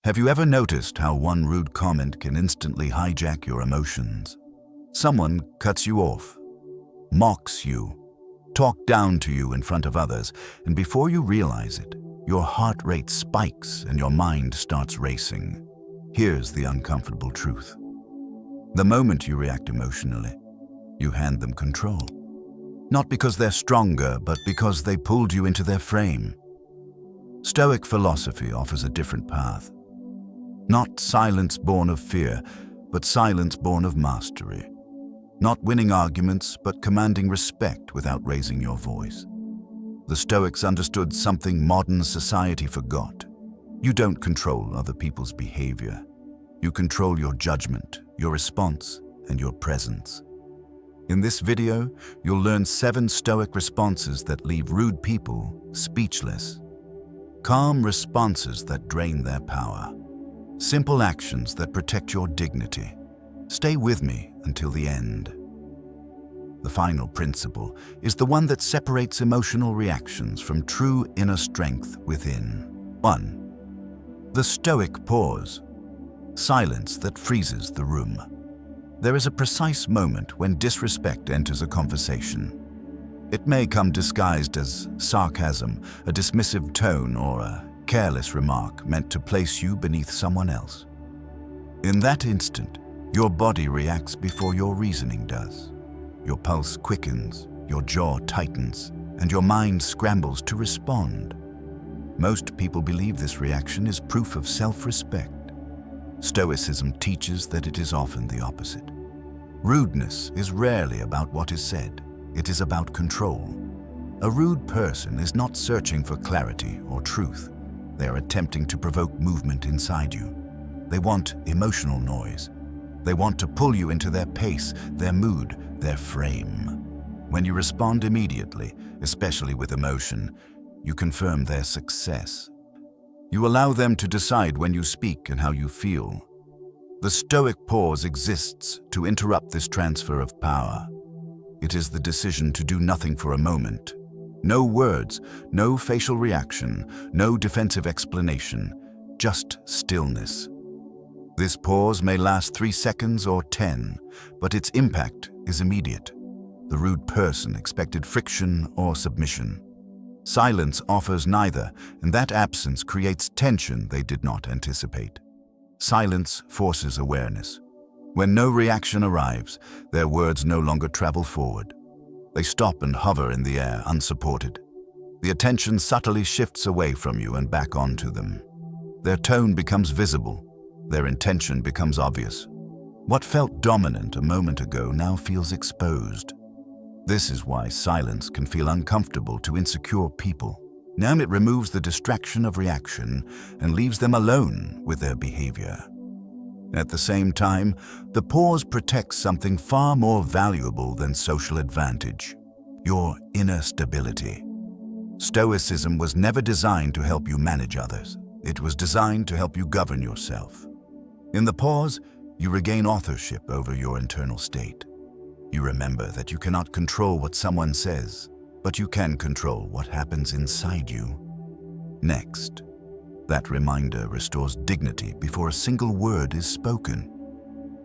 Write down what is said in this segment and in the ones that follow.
Have you ever noticed how one rude comment can instantly hijack your emotions? Someone cuts you off, mocks you, talks down to you in front of others, and before you realize it, your heart rate spikes and your mind starts racing. Here's the uncomfortable truth. The moment you react emotionally, you hand them control. Not because they're stronger, but because they pulled you into their frame. Stoic philosophy offers a different path. Not silence born of fear, but silence born of mastery. Not winning arguments, but commanding respect without raising your voice. The Stoics understood something modern society forgot. You don't control other people's behavior. You control your judgment, your response, and your presence. In this video, you'll learn 7 Stoic responses that leave rude people speechless. Calm responses that drain their power. Simple actions that protect your dignity. Stay with me until the end. The final principle is the one that separates emotional reactions from true inner strength within. 1. The Stoic pause. Silence that freezes the room. There is a precise moment when disrespect enters a conversation. It may come disguised as sarcasm, a dismissive tone, or a careless remark meant to place you beneath someone else. In that instant, your body reacts before your reasoning does. Your pulse quickens, your jaw tightens, and your mind scrambles to respond. Most people believe this reaction is proof of self-respect. Stoicism teaches that it is often the opposite. Rudeness is rarely about what is said. It is about control. A rude person is not searching for clarity or truth. They are attempting to provoke movement inside you. They want emotional noise. They want to pull you into their pace, their mood, their frame. When you respond immediately, especially with emotion, you confirm their success. You allow them to decide when you speak and how you feel. The Stoic pause exists to interrupt this transfer of power. It is the decision to do nothing for a moment. No words, no facial reaction, no defensive explanation, just stillness. This pause may last 3 seconds or 10, but its impact is immediate. The rude person expected friction or submission. Silence offers neither, and that absence creates tension they did not anticipate. Silence forces awareness. When no reaction arrives, their words no longer travel forward. They stop and hover in the air, unsupported. The attention subtly shifts away from you and back onto them. Their tone becomes visible. Their intention becomes obvious. What felt dominant a moment ago now feels exposed. This is why silence can feel uncomfortable to insecure people. Now it removes the distraction of reaction and leaves them alone with their behavior. At the same time, the pause protects something far more valuable than social advantage: your inner stability. Stoicism was never designed to help you manage others. It was designed to help you govern yourself. In the pause, you regain authorship over your internal state. You remember that you cannot control what someone says, but you can control what happens inside you. Next, that reminder restores dignity before a single word is spoken.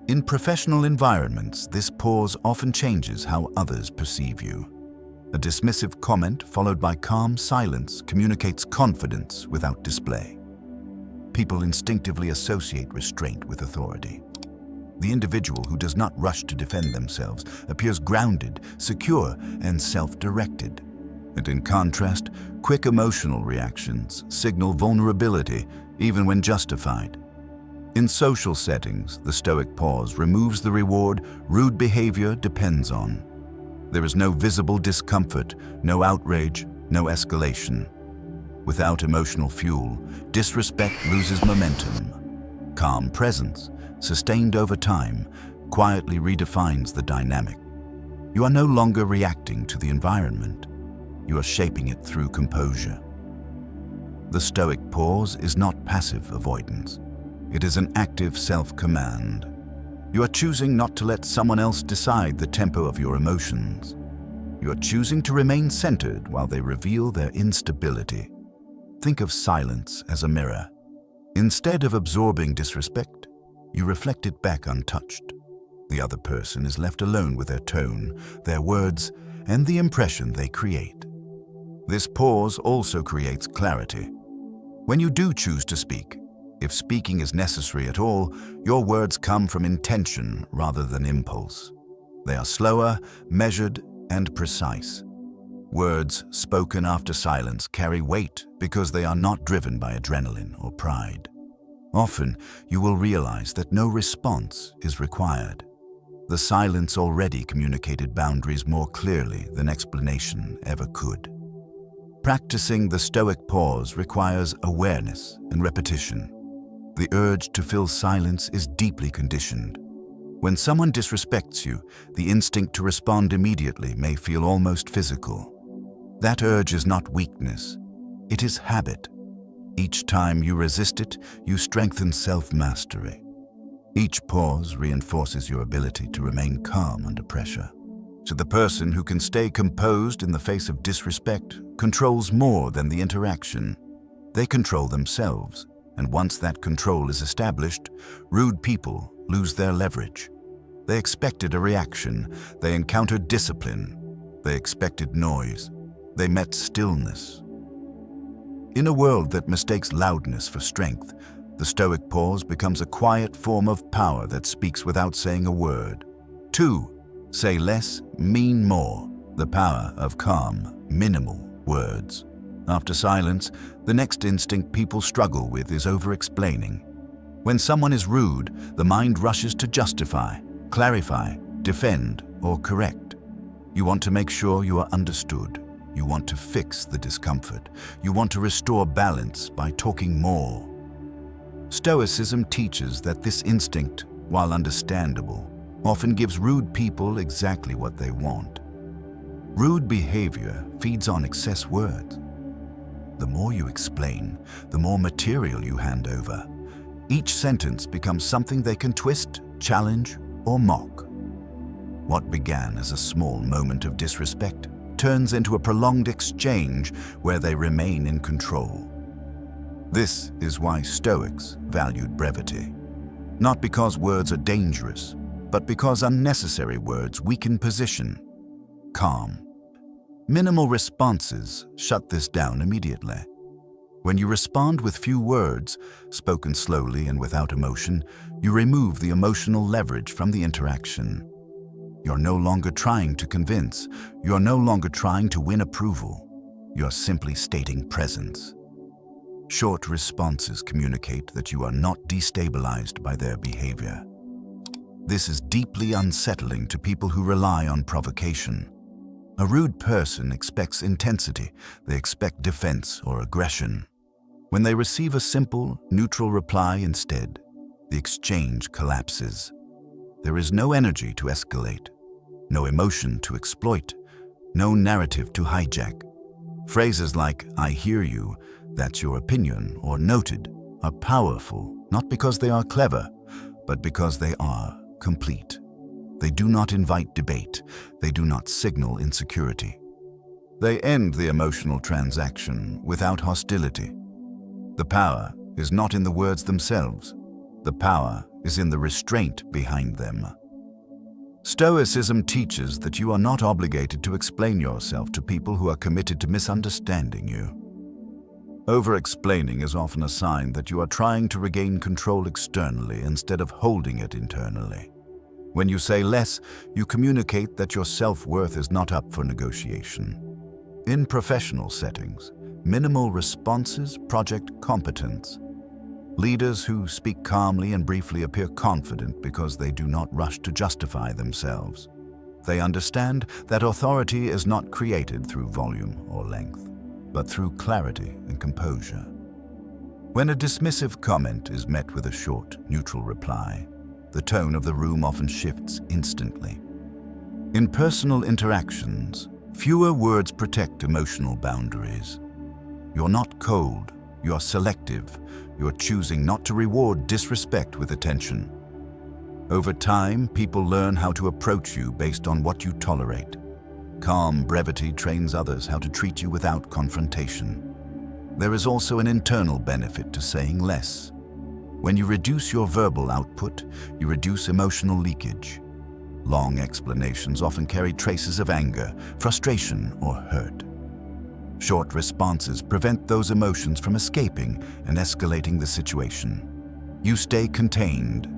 In professional environments, this pause often changes how others perceive you. A dismissive comment followed by calm silence communicates confidence without display. People instinctively associate restraint with authority. The individual who does not rush to defend themselves appears grounded, secure, and self-directed. And in contrast, quick emotional reactions signal vulnerability, even when justified. In social settings, the Stoic pause removes the reward rude behavior depends on. There is no visible discomfort, no outrage, no escalation. Without emotional fuel, disrespect loses momentum. Calm presence, sustained over time, quietly redefines the dynamic. You are no longer reacting to the environment. You are shaping it through composure. The Stoic pause is not passive avoidance. It is an active self-command. You are choosing not to let someone else decide the tempo of your emotions. You are choosing to remain centered while they reveal their instability. Think of silence as a mirror. Instead of absorbing disrespect, you reflect it back untouched. The other person is left alone with their tone, their words, and the impression they create. This pause also creates clarity. When you do choose to speak, if speaking is necessary at all, your words come from intention rather than impulse. They are slower, measured, and precise. Words spoken after silence carry weight because they are not driven by adrenaline or pride. Often, you will realize that no response is required. The silence already communicated boundaries more clearly than explanation ever could. Practicing the Stoic pause requires awareness and repetition. The urge to fill silence is deeply conditioned. When someone disrespects you, the instinct to respond immediately may feel almost physical. That urge is not weakness, it is habit. Each time you resist it, you strengthen self-mastery. Each pause reinforces your ability to remain calm under pressure. So the person who can stay composed in the face of disrespect controls more than the interaction. They control themselves, and once that control is established, rude people lose their leverage. They expected a reaction, they encountered discipline, they expected noise, they met stillness. In a world that mistakes loudness for strength, the Stoic pause becomes a quiet form of power that speaks without saying a word. 2. Say less, mean more. The power of calm, minimal words. After silence, the next instinct people struggle with is over-explaining. When someone is rude, the mind rushes to justify, clarify, defend, or correct. You want to make sure you are understood. You want to fix the discomfort. You want to restore balance by talking more. Stoicism teaches that this instinct, while understandable, often gives rude people exactly what they want. Rude behavior feeds on excess words. The more you explain, the more material you hand over. Each sentence becomes something they can twist, challenge, or mock. What began as a small moment of disrespect turns into a prolonged exchange where they remain in control. This is why Stoics valued brevity. Not because words are dangerous, but because unnecessary words weaken position. Calm. Minimal responses shut this down immediately. When you respond with few words, spoken slowly and without emotion, you remove the emotional leverage from the interaction. You're no longer trying to convince. You're no longer trying to win approval. You're simply stating presence. Short responses communicate that you are not destabilized by their behavior. This is deeply unsettling to people who rely on provocation. A rude person expects intensity. They expect defense or aggression. When they receive a simple, neutral reply instead, the exchange collapses. There is no energy to escalate, no emotion to exploit, no narrative to hijack. Phrases like, "I hear you," "that's your opinion," or "noted," are powerful, not because they are clever, but because they are complete. They do not invite debate. They do not signal insecurity. They end the emotional transaction without hostility. The power is not in the words themselves. The power is in the restraint behind them. Stoicism teaches that you are not obligated to explain yourself to people who are committed to misunderstanding you. Over-explaining is often a sign that you are trying to regain control externally instead of holding it internally. When you say less, you communicate that your self-worth is not up for negotiation. In professional settings, minimal responses project competence. Leaders who speak calmly and briefly appear confident because they do not rush to justify themselves. They understand that authority is not created through volume or length, but through clarity and composure. When a dismissive comment is met with a short, neutral reply, the tone of the room often shifts instantly. In personal interactions, fewer words protect emotional boundaries. You're not cold, you're selective. You're choosing not to reward disrespect with attention. Over time, people learn how to approach you based on what you tolerate. Calm brevity trains others how to treat you without confrontation. There is also an internal benefit to saying less. When you reduce your verbal output, you reduce emotional leakage. Long explanations often carry traces of anger, frustration, or hurt. Short responses prevent those emotions from escaping and escalating the situation. You stay contained,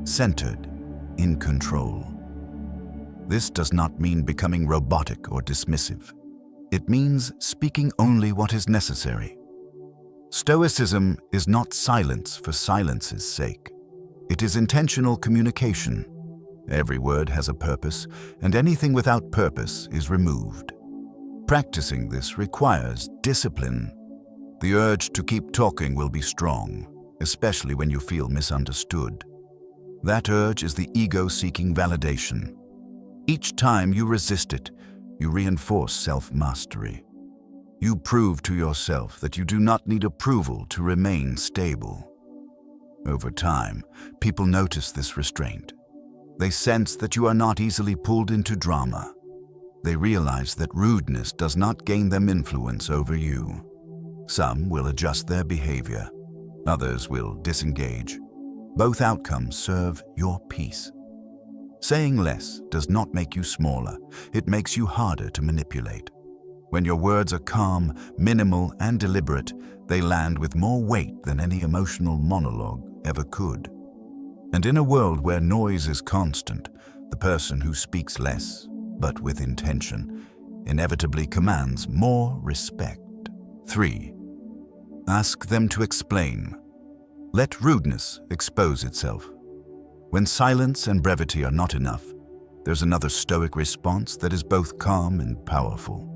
centered, in control. This does not mean becoming robotic or dismissive. It means speaking only what is necessary. Stoicism is not silence for silence's sake. It is intentional communication. Every word has a purpose, and anything without purpose is removed. Practicing this requires discipline. The urge to keep talking will be strong, especially when you feel misunderstood. That urge is the ego seeking validation. Each time you resist it, you reinforce self-mastery. You prove to yourself that you do not need approval to remain stable. Over time, people notice this restraint. They sense that you are not easily pulled into drama. They realize that rudeness does not gain them influence over you. Some will adjust their behavior. Others will disengage. Both outcomes serve your peace. Saying less does not make you smaller. It makes you harder to manipulate. When your words are calm, minimal, and deliberate, they land with more weight than any emotional monologue ever could. And in a world where noise is constant, the person who speaks less, but with intention, inevitably commands more respect. 3. Ask them to explain. Let rudeness expose itself. When silence and brevity are not enough, there's another Stoic response that is both calm and powerful.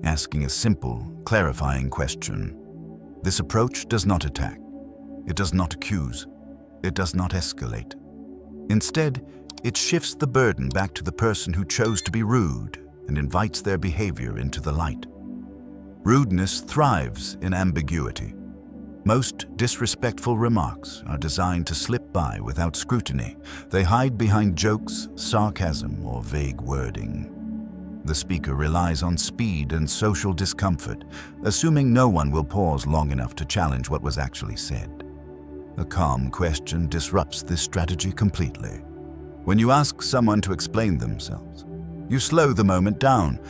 Asking a simple, clarifying question. This approach does not attack. It does not accuse. It does not escalate. Instead, it shifts the burden back to the person who chose to be rude and invites their behavior into the light. Rudeness thrives in ambiguity. Most disrespectful remarks are designed to slip by without scrutiny. They hide behind jokes, sarcasm, or vague wording. The speaker relies on speed and social discomfort, assuming no one will pause long enough to challenge what was actually said. A calm question disrupts this strategy completely. When you ask someone to explain themselves, you slow the moment down,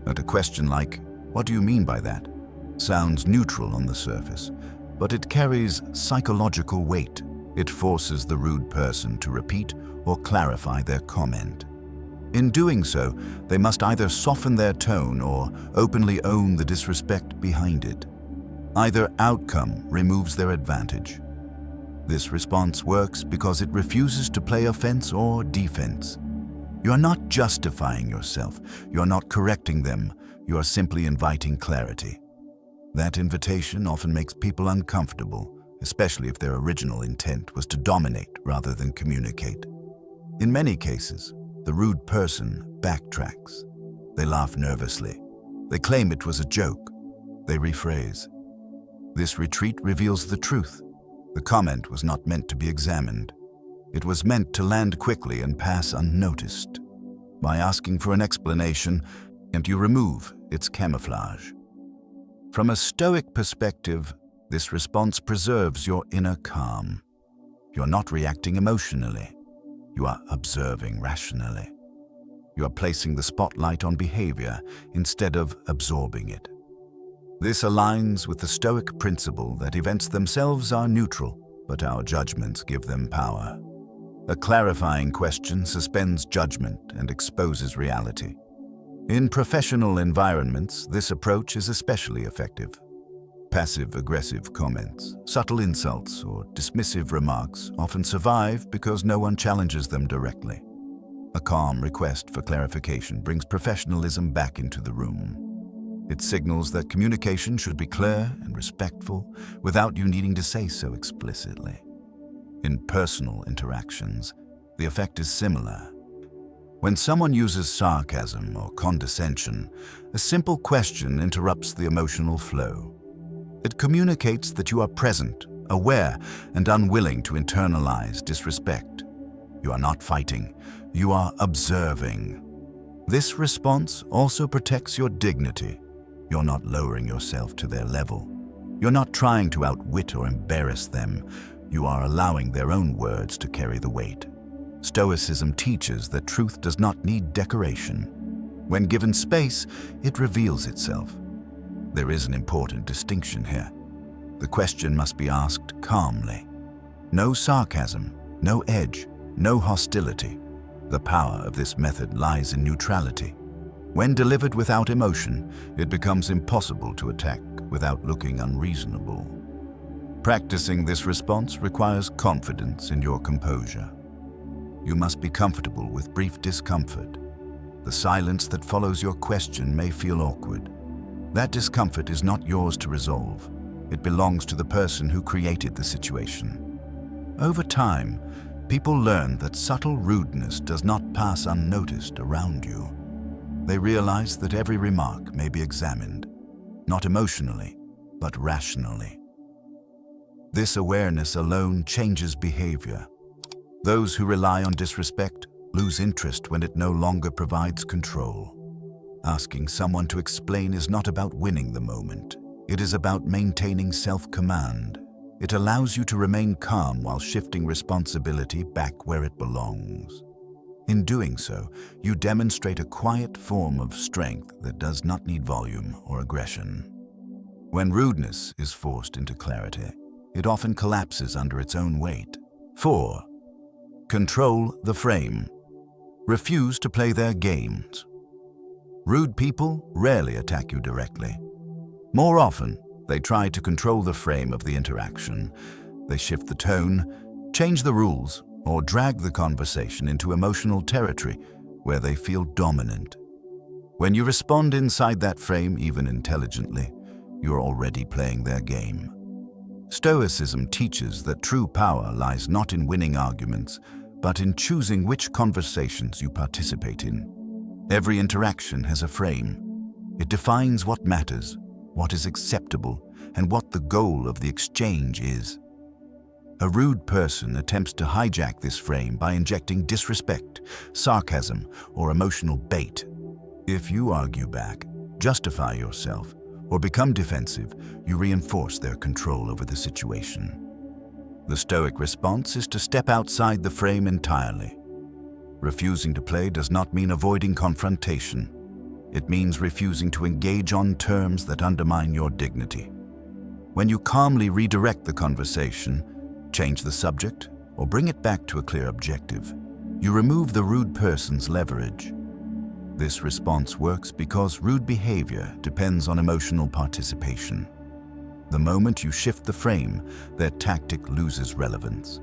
and a question like, "What do you mean by that?" sounds neutral on the surface, but it carries psychological weight. It forces the rude person to repeat or clarify their comment. In doing so, they must either soften their tone or openly own the disrespect behind it. Either outcome removes their advantage. This response works because it refuses to play offense or defense. You are not justifying yourself. You are not correcting them. You are simply inviting clarity. That invitation often makes people uncomfortable, especially if their original intent was to dominate rather than communicate. In many cases, the rude person backtracks. They laugh nervously. They claim it was a joke. They rephrase. This retreat reveals the truth. The comment was not meant to be examined. It was meant to land quickly and pass unnoticed. By asking for an explanation, and you remove its camouflage. From a Stoic perspective, this response preserves your inner calm. You're not reacting emotionally. You are observing rationally. You are placing the spotlight on behavior instead of absorbing it. This aligns with the Stoic principle that events themselves are neutral, but our judgments give them power. A clarifying question suspends judgment and exposes reality. In professional environments, this approach is especially effective. Passive-aggressive comments, subtle insults, or dismissive remarks often survive because no one challenges them directly. A calm request for clarification brings professionalism back into the room. It signals that communication should be clear and respectful without you needing to say so explicitly. In personal interactions, the effect is similar. When someone uses sarcasm or condescension, a simple question interrupts the emotional flow. It communicates that you are present, aware, and unwilling to internalize disrespect. You are not fighting, you are observing. This response also protects your dignity. You're not lowering yourself to their level. You're not trying to outwit or embarrass them. You are allowing their own words to carry the weight. Stoicism teaches that truth does not need decoration. When given space, it reveals itself. There is an important distinction here. The question must be asked calmly. No sarcasm, no edge, no hostility. The power of this method lies in neutrality. When delivered without emotion, it becomes impossible to attack without looking unreasonable. Practicing this response requires confidence in your composure. You must be comfortable with brief discomfort. The silence that follows your question may feel awkward. That discomfort is not yours to resolve. It belongs to the person who created the situation. Over time, people learn that subtle rudeness does not pass unnoticed around you. They realize that every remark may be examined, not emotionally, but rationally. This awareness alone changes behavior. Those who rely on disrespect lose interest when it no longer provides control. Asking someone to explain is not about winning the moment. It is about maintaining self-command. It allows you to remain calm while shifting responsibility back where it belongs. In doing so, you demonstrate a quiet form of strength that does not need volume or aggression. When rudeness is forced into clarity, it often collapses under its own weight. 4. Control the frame. Refuse to play their games. Rude people rarely attack you directly. More often, they try to control the frame of the interaction. They shift the tone, change the rules, or drag the conversation into emotional territory where they feel dominant. When you respond inside that frame, even intelligently, you're already playing their game. Stoicism teaches that true power lies not in winning arguments, but in choosing which conversations you participate in. Every interaction has a frame. It defines what matters, what is acceptable, and what the goal of the exchange is. A rude person attempts to hijack this frame by injecting disrespect, sarcasm, or emotional bait. If you argue back, justify yourself, or become defensive, you reinforce their control over the situation. The Stoic response is to step outside the frame entirely. Refusing to play does not mean avoiding confrontation. It means refusing to engage on terms that undermine your dignity. When you calmly redirect the conversation, change the subject, or bring it back to a clear objective, you remove the rude person's leverage. This response works because rude behavior depends on emotional participation. The moment you shift the frame, their tactic loses relevance.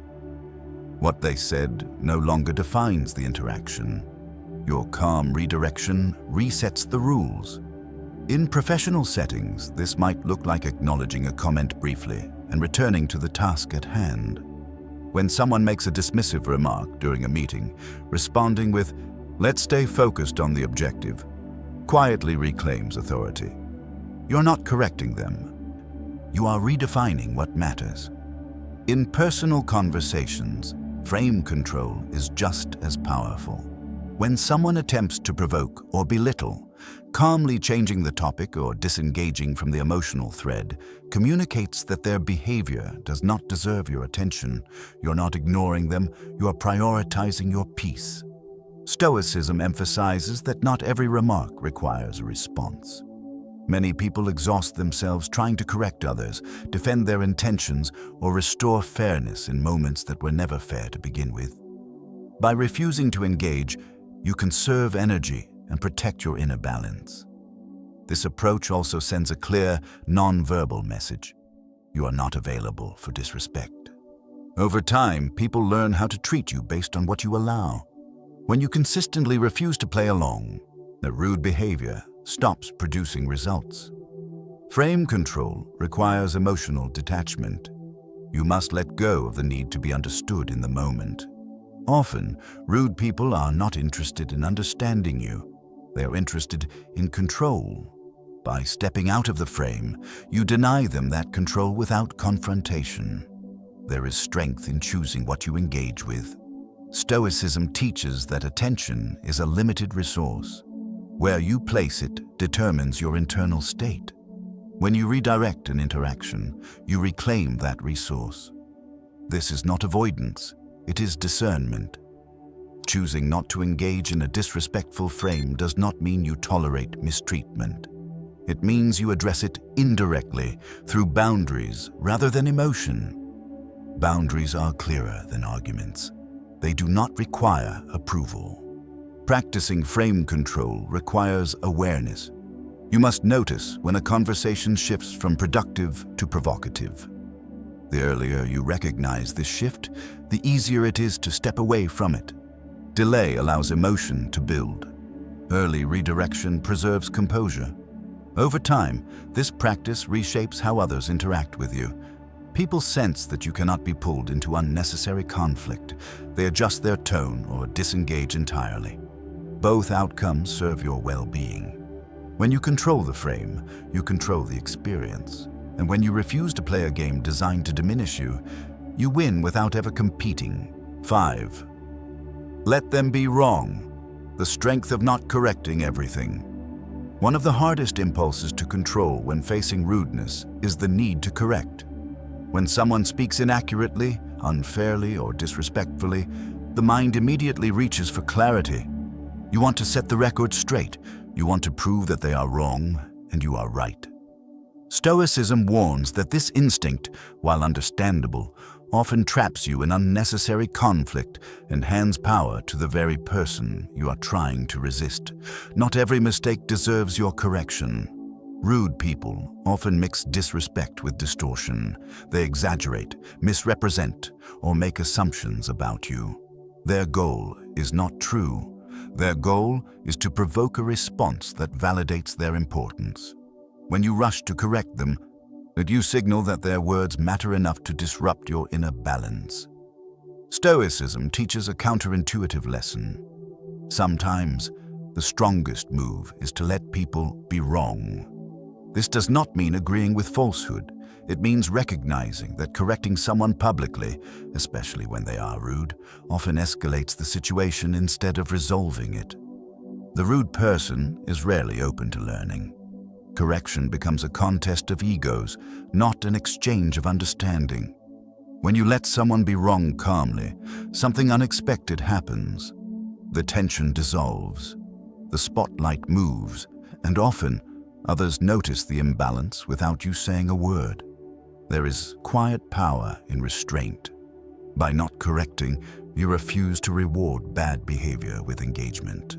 What they said no longer defines the interaction. Your calm redirection resets the rules. In professional settings, this might look like acknowledging a comment briefly and returning to the task at hand. When someone makes a dismissive remark during a meeting, responding with, "Let's stay focused on the objective," quietly reclaims authority. You're not correcting them. You are redefining what matters. In personal conversations, frame control is just as powerful. When someone attempts to provoke or belittle, calmly changing the topic or disengaging from the emotional thread communicates that their behavior does not deserve your attention. You're not ignoring them, you are prioritizing your peace. Stoicism emphasizes that not every remark requires a response. Many people exhaust themselves trying to correct others, defend their intentions, or restore fairness in moments that were never fair to begin with. By refusing to engage, you conserve energy and protect your inner balance. This approach also sends a clear, non-verbal message. You are not available for disrespect. Over time, people learn how to treat you based on what you allow. When you consistently refuse to play along, the rude behavior stops producing results. Frame control requires emotional detachment. You must let go of the need to be understood in the moment. Often, rude people are not interested in understanding you. They are interested in control. By stepping out of the frame, you deny them that control without confrontation. There is strength in choosing what you engage with. Stoicism teaches that attention is a limited resource. Where you place it determines your internal state. When you redirect an interaction, you reclaim that resource. This is not avoidance, it is discernment. Choosing not to engage in a disrespectful frame does not mean you tolerate mistreatment. It means you address it indirectly, through boundaries rather than emotion. Boundaries are clearer than arguments. They do not require approval. Practicing frame control requires awareness. You must notice when a conversation shifts from productive to provocative. The earlier you recognize this shift, the easier it is to step away from it. Delay allows emotion to build. Early redirection preserves composure. Over time, this practice reshapes how others interact with you. People sense that you cannot be pulled into unnecessary conflict. They adjust their tone or disengage entirely. Both outcomes serve your well-being. When you control the frame, you control the experience. And when you refuse to play a game designed to diminish you, you win without ever competing. 5. Let them be wrong. The strength of not correcting everything. One of the hardest impulses to control when facing rudeness is the need to correct. When someone speaks inaccurately, unfairly, or disrespectfully, the mind immediately reaches for clarity. You want to set the record straight. You want to prove that they are wrong and you are right. Stoicism warns that this instinct, while understandable, often traps you in unnecessary conflict and hands power to the very person you are trying to resist. Not every mistake deserves your correction. Rude people often mix disrespect with distortion. They exaggerate, misrepresent, or make assumptions about you. Their goal is not true. Their goal is to provoke a response that validates their importance. When you rush to correct them, you signal that their words matter enough to disrupt your inner balance. Stoicism teaches a counterintuitive lesson. Sometimes, the strongest move is to let people be wrong. This does not mean agreeing with falsehood. It means recognizing that correcting someone publicly, especially when they are rude, often escalates the situation instead of resolving it. The rude person is rarely open to learning. Correction becomes a contest of egos, not an exchange of understanding. When you let someone be wrong calmly, something unexpected happens. The tension dissolves, the spotlight moves, and often others notice the imbalance without you saying a word. There is quiet power in restraint. By not correcting, you refuse to reward bad behavior with engagement.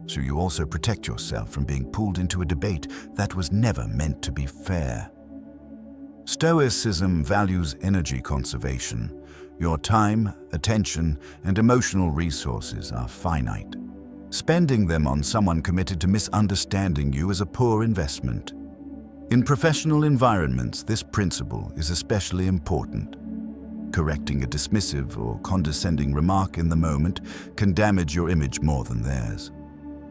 So you also protect yourself from being pulled into a debate that was never meant to be fair. Stoicism values energy conservation. Your time, attention, and emotional resources are finite. Spending them on someone committed to misunderstanding you is a poor investment. In professional environments, this principle is especially important. Correcting a dismissive or condescending remark in the moment can damage your image more than theirs.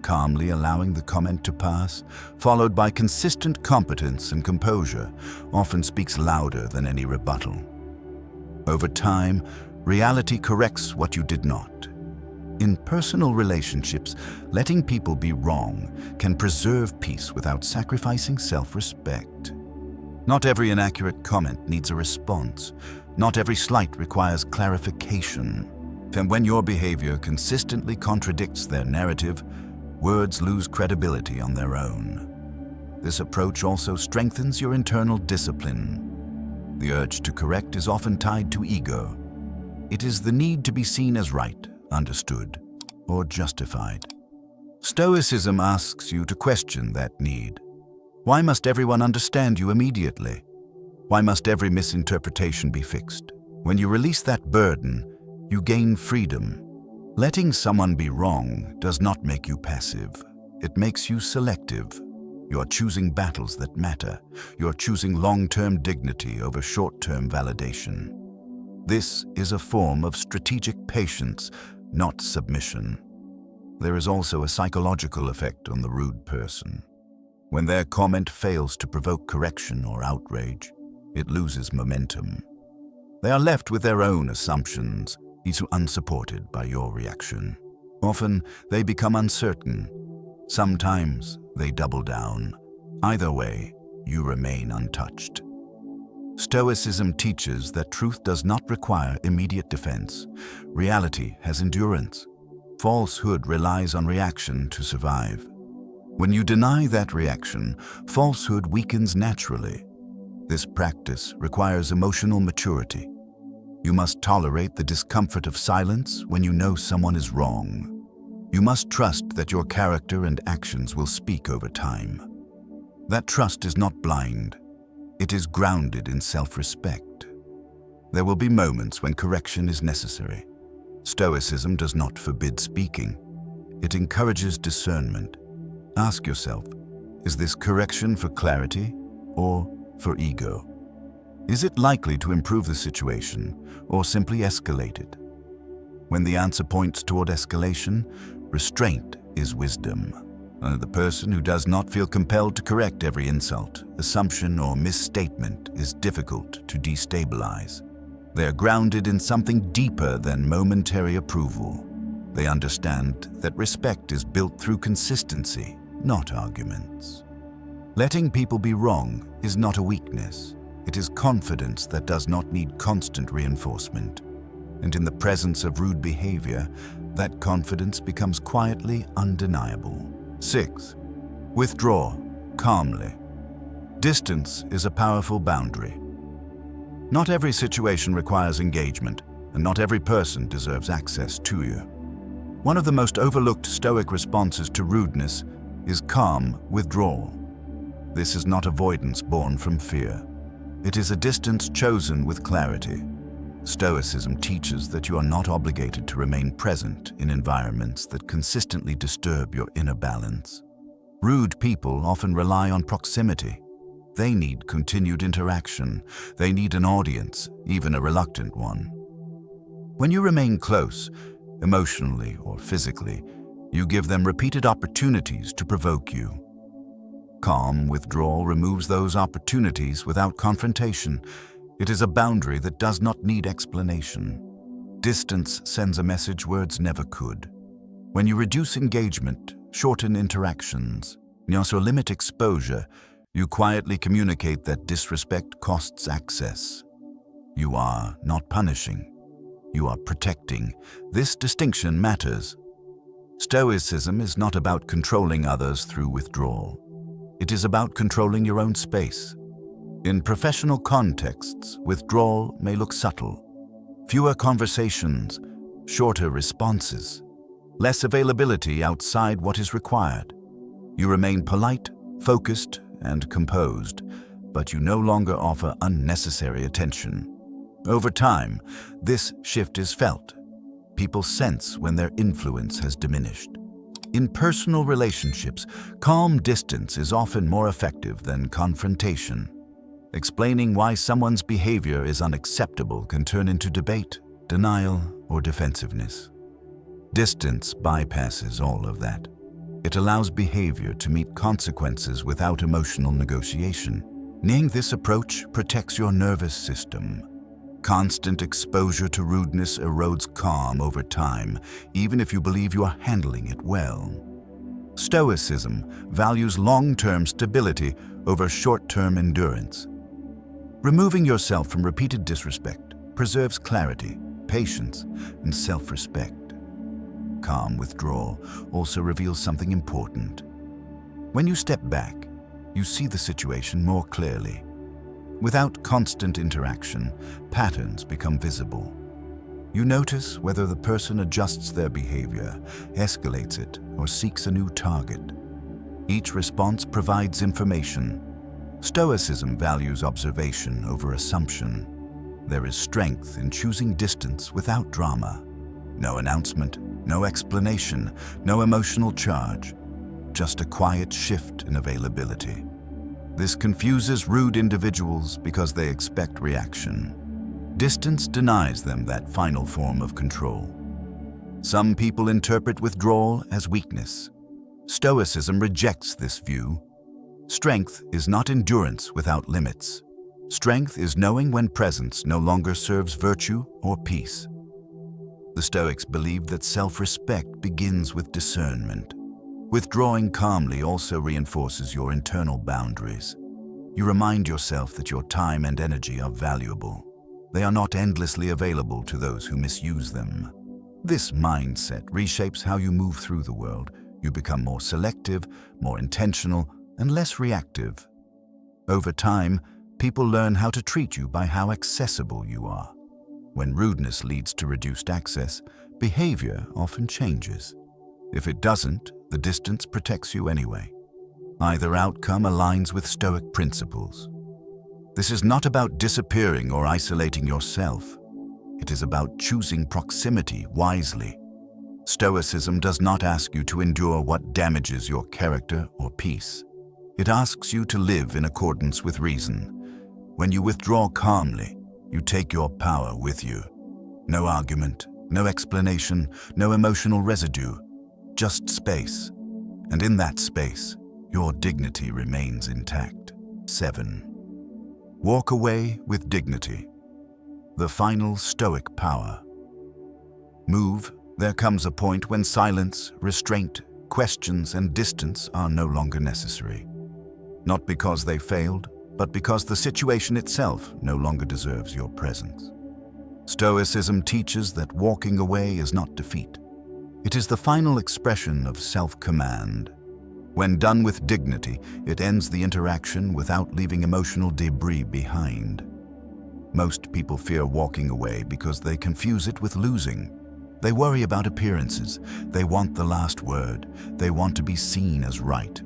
Calmly allowing the comment to pass, followed by consistent competence and composure, often speaks louder than any rebuttal. Over time, reality corrects what you did not. In personal relationships, letting people be wrong can preserve peace without sacrificing self-respect. Not every inaccurate comment needs a response. Not every slight requires clarification. And when your behavior consistently contradicts their narrative, words lose credibility on their own. This approach also strengthens your internal discipline. The urge to correct is often tied to ego. It is the need to be seen as right, understood, or justified. Stoicism asks you to question that need. Why must everyone understand you immediately? Why must every misinterpretation be fixed? When you release that burden, you gain freedom. Letting someone be wrong does not make you passive. It makes you selective. You're choosing battles that matter. You're choosing long-term dignity over short-term validation. This is a form of strategic patience, not submission. There is also a psychological effect on the rude person. When their comment fails to provoke correction or outrage, it loses momentum. They are left with their own assumptions, each unsupported by your reaction. Often, they become uncertain. Sometimes, they double down. Either way, you remain untouched. Stoicism teaches that truth does not require immediate defense. Reality has endurance. Falsehood relies on reaction to survive. When you deny that reaction, falsehood weakens naturally. This practice requires emotional maturity. You must tolerate the discomfort of silence when you know someone is wrong. You must trust that your character and actions will speak over time. That trust is not blind. It is grounded in self-respect. There will be moments when correction is necessary. Stoicism does not forbid speaking. It encourages discernment. Ask yourself, is this correction for clarity or for ego? Is it likely to improve the situation or simply escalate it? When the answer points toward escalation, restraint is wisdom. The person who does not feel compelled to correct every insult, assumption, or misstatement is difficult to destabilize. They are grounded in something deeper than momentary approval. They understand that respect is built through consistency, not arguments. Letting people be wrong is not a weakness. It is confidence that does not need constant reinforcement. And in the presence of rude behavior, that confidence becomes quietly undeniable. 6. Withdraw calmly. Distance is a powerful boundary. Not every situation requires engagement, and not every person deserves access to you. One of the most overlooked Stoic responses to rudeness is calm withdrawal. This is not avoidance born from fear. It is a distance chosen with clarity. Stoicism teaches that you are not obligated to remain present in environments that consistently disturb your inner balance. Rude people often rely on proximity. They need continued interaction. They need an audience, even a reluctant one. When you remain close, emotionally or physically, you give them repeated opportunities to provoke you. Calm withdrawal removes those opportunities without confrontation. It is a boundary that does not need explanation. Distance sends a message words never could. When you reduce engagement, shorten interactions, and also limit exposure, you quietly communicate that disrespect costs access. You are not punishing. You are protecting. This distinction matters. Stoicism is not about controlling others through withdrawal. It is about controlling your own space. In professional contexts, withdrawal may look subtle. Fewer conversations, shorter responses, less availability outside what is required. You remain polite, focused, and composed, but you no longer offer unnecessary attention. Over time, this shift is felt. People sense when their influence has diminished. In personal relationships, calm distance is often more effective than confrontation. Explaining why someone's behavior is unacceptable can turn into debate, denial, or defensiveness. Distance bypasses all of that. It allows behavior to meet consequences without emotional negotiation. This approach protects your nervous system. Constant exposure to rudeness erodes calm over time, even if you believe you are handling it well. Stoicism values long-term stability over short-term endurance. Removing yourself from repeated disrespect preserves clarity, patience, and self-respect. Calm withdrawal also reveals something important. When you step back, you see the situation more clearly. Without constant interaction, patterns become visible. You notice whether the person adjusts their behavior, escalates it, or seeks a new target. Each response provides information. Stoicism values observation over assumption. There is strength in choosing distance without drama. No announcement, no explanation, no emotional charge. Just a quiet shift in availability. This confuses rude individuals because they expect reaction. Distance denies them that final form of control. Some people interpret withdrawal as weakness. Stoicism rejects this view. Strength is not endurance without limits. Strength is knowing when presence no longer serves virtue or peace. The Stoics believed that self-respect begins with discernment. Withdrawing calmly also reinforces your internal boundaries. You remind yourself that your time and energy are valuable. They are not endlessly available to those who misuse them. This mindset reshapes how you move through the world. You become more selective, more intentional, and less reactive. Over time, people learn how to treat you by how accessible you are. When rudeness leads to reduced access, behavior often changes. If it doesn't, the distance protects you anyway. Either outcome aligns with Stoic principles. This is not about disappearing or isolating yourself. It is about choosing proximity wisely. Stoicism does not ask you to endure what damages your character or peace. It asks you to live in accordance with reason. When you withdraw calmly, you take your power with you. No argument, no explanation, no emotional residue, just space. And in that space, your dignity remains intact. 7. Walk away with dignity. The final Stoic power. Move. There comes a point when silence, restraint, questions, and distance are no longer necessary. Not because they failed, but because the situation itself no longer deserves your presence. Stoicism teaches that walking away is not defeat. It is the final expression of self-command. When done with dignity, it ends the interaction without leaving emotional debris behind. Most people fear walking away because they confuse it with losing. They worry about appearances. They want the last word. They want to be seen as right.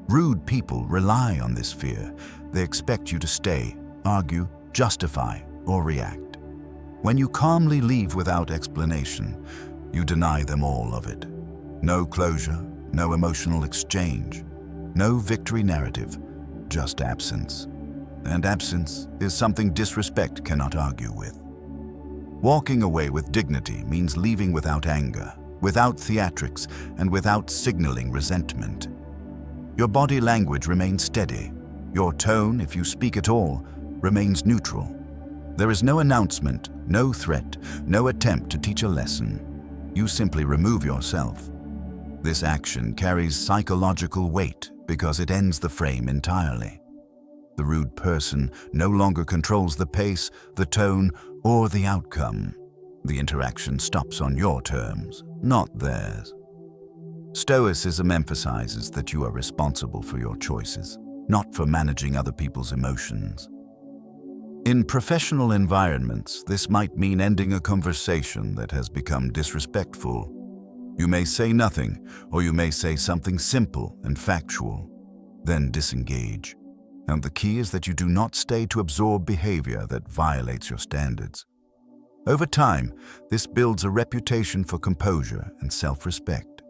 Rude people rely on this fear. They expect you to stay, argue, justify, or react. When you calmly leave without explanation, you deny them all of it. No closure, no emotional exchange, no victory narrative, just absence. And absence is something disrespect cannot argue with. Walking away with dignity means leaving without anger, without theatrics, and without signaling resentment. Your body language remains steady. Your tone, if you speak at all, remains neutral. There is no announcement, no threat, no attempt to teach a lesson. You simply remove yourself. This action carries psychological weight because it ends the frame entirely. The rude person no longer controls the pace, the tone, or the outcome. The interaction stops on your terms, not theirs. Stoicism emphasizes that you are responsible for your choices, not for managing other people's emotions. In professional environments, this might mean ending a conversation that has become disrespectful. You may say nothing, or you may say something simple and factual, then disengage. And the key is that you do not stay to absorb behavior that violates your standards. Over time, this builds a reputation for composure and self-respect.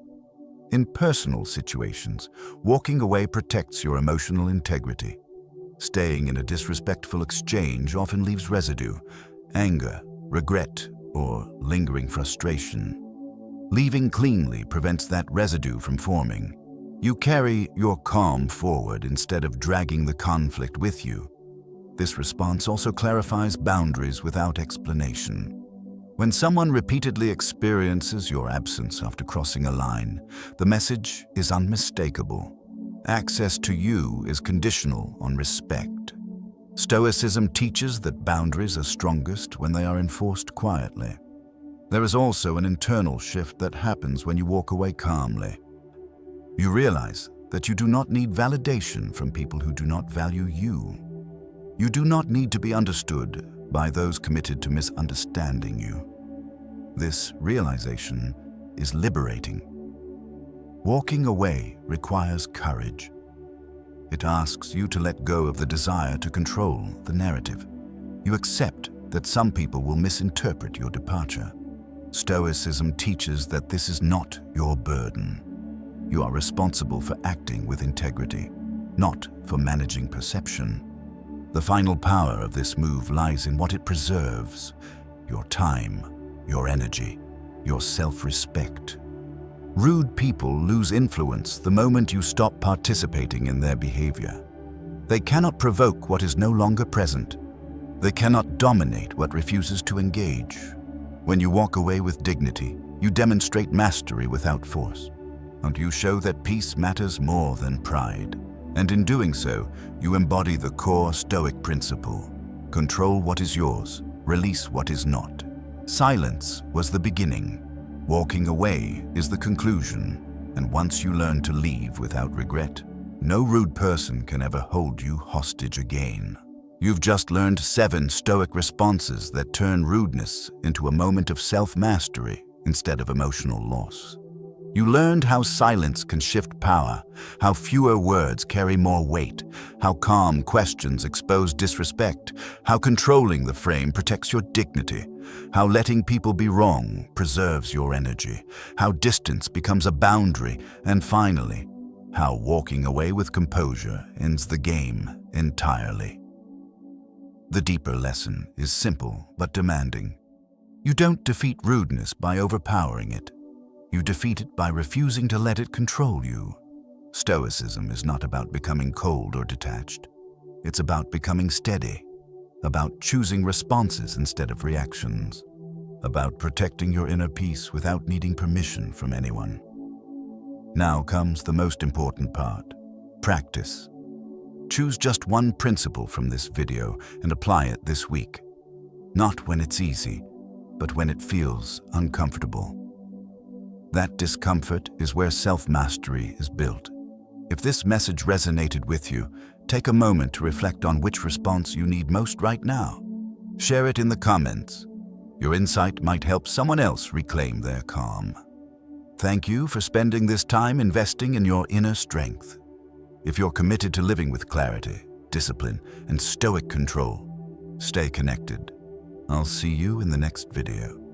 In personal situations, walking away protects your emotional integrity. Staying in a disrespectful exchange often leaves residue, anger, regret, or lingering frustration. Leaving cleanly prevents that residue from forming. You carry your calm forward instead of dragging the conflict with you. This response also clarifies boundaries without explanation. When someone repeatedly experiences your absence after crossing a line, the message is unmistakable. Access to you is conditional on respect. Stoicism teaches that boundaries are strongest when they are enforced quietly. There is also an internal shift that happens when you walk away calmly. You realize that you do not need validation from people who do not value you. You do not need to be understood by those committed to misunderstanding you. This realization is liberating. Walking away requires courage. It asks you to let go of the desire to control the narrative. You accept that some people will misinterpret your departure. Stoicism teaches that this is not your burden. You are responsible for acting with integrity, not for managing perception. The final power of this move lies in what it preserves: your time, your energy, your self-respect. Rude people lose influence the moment you stop participating in their behavior. They cannot provoke what is no longer present. They cannot dominate what refuses to engage. When you walk away with dignity, you demonstrate mastery without force. And you show that peace matters more than pride. And in doing so, you embody the core Stoic principle: control what is yours, release what is not. Silence was the beginning. Walking away is the conclusion. And once you learn to leave without regret, no rude person can ever hold you hostage again. You've just learned 7 Stoic responses that turn rudeness into a moment of self-mastery instead of emotional loss. You learned how silence can shift power, how fewer words carry more weight, how calm questions expose disrespect, how controlling the frame protects your dignity, how letting people be wrong preserves your energy, how distance becomes a boundary, and finally, how walking away with composure ends the game entirely. The deeper lesson is simple but demanding. You don't defeat rudeness by overpowering it. You defeat it by refusing to let it control you. Stoicism is not about becoming cold or detached. It's about becoming steady, about choosing responses instead of reactions, about protecting your inner peace without needing permission from anyone. Now comes the most important part: practice. Choose just one principle from this video and apply it this week. Not when it's easy, but when it feels uncomfortable. That discomfort is where self-mastery is built. If this message resonated with you, take a moment to reflect on which response you need most right now. Share it in the comments. Your insight might help someone else reclaim their calm. Thank you for spending this time investing in your inner strength. If you're committed to living with clarity, discipline, and stoic control, stay connected. I'll see you in the next video.